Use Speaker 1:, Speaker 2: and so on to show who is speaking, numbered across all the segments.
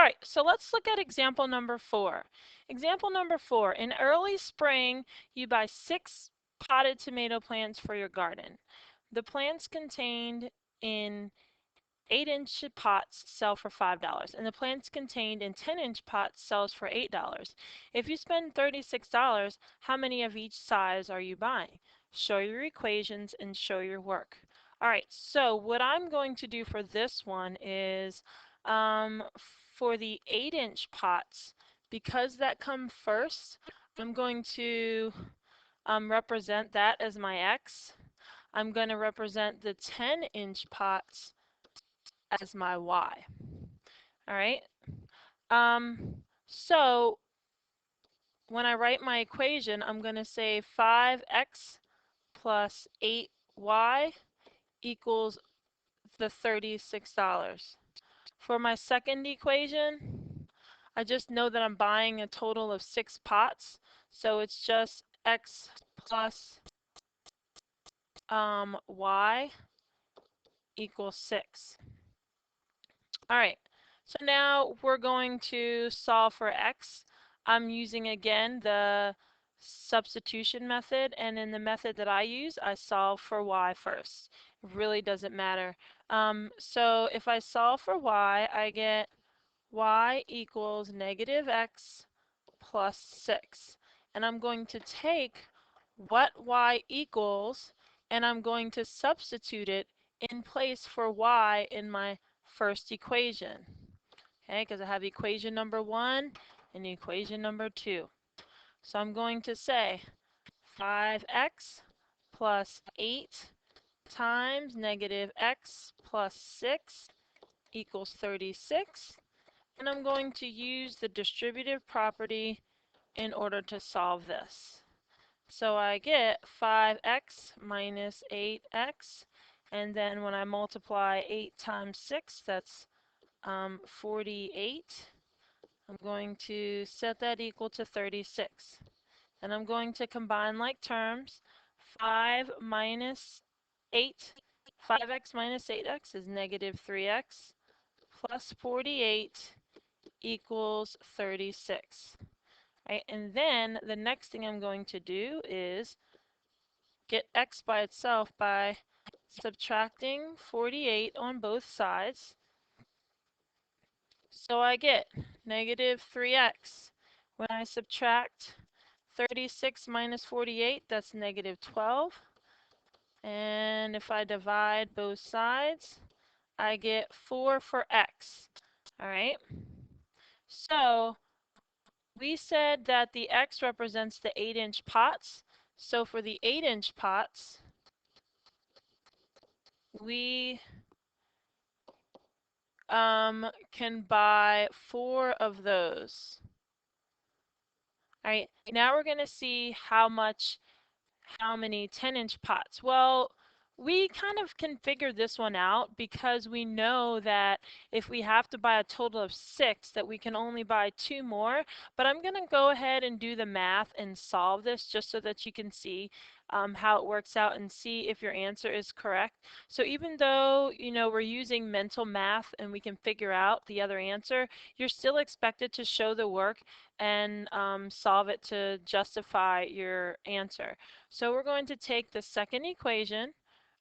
Speaker 1: All right, so let's look at example number 4. Example number 4, in early spring, you buy 6 potted tomato plants for your garden. The plants contained in 8-inch pots sell for $5, and the plants contained in 10-inch pots sells for $8. If you spend $36, how many of each size are you buying? Show your equations and show your work. All right, so what I'm going to do for this one is for the 8-inch pots, because that come first, I'm going to represent that as my X. I'm going to represent the 10-inch pots as my Y. All right. So when I write my equation, I'm going to say 5x plus 8y equals the $36. For my second equation, I just know that I'm buying a total of 6 pots, so it's just x plus y equals 6. All right, so now we're going to solve for x. I'm using again the substitution method, and in the method that I use, I solve for y first. It really doesn't matter. So if I solve for y, I get y equals negative x plus 6. And I'm going to take what y equals, and I'm going to substitute it in place for y in my first equation. Okay, because I have equation number 1 and equation number 2. So I'm going to say 5x plus 8 times negative x plus 6 equals 36. And I'm going to use the distributive property in order to solve this. So I get 5x minus 8x, and then when I multiply 8 times 6, that's 48. I'm going to set that equal to 36. And I'm going to combine like terms. 5 minus 8, 5x minus 8x is negative 3x, plus 48 equals 36. Right? And then the next thing I'm going to do is get x by itself by subtracting 48 on both sides. So I get negative 3x. When I subtract 36 minus 48, that's negative 12. And if I divide both sides, I get 4 for x. All right. So we said that the x represents the 8-inch pots. So for the 8-inch pots, we can buy 4 of those. All right, now we're going to see how many 10-inch pots. Well, we kind of can figure this one out because we know that if we have to buy a total of 6, that we can only buy 2 more. But I'm going to go ahead and do the math and solve this just so that you can see how it works out and see if your answer is correct. So even though, we're using mental math and we can figure out the other answer, you're still expected to show the work and solve it to justify your answer. So we're going to take the second equation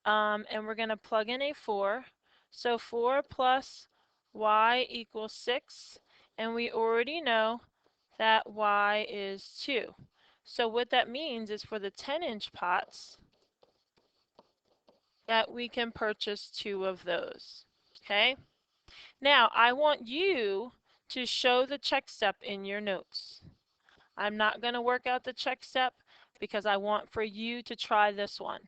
Speaker 1: and we're going to plug in a 4. So 4 plus y equals 6, and we already know that y is 2. So what that means is for the 10-inch pots that we can purchase 2 of those. Okay? Now I want you to show the check step in your notes. I'm not going to work out the check step because I want for you to try this one.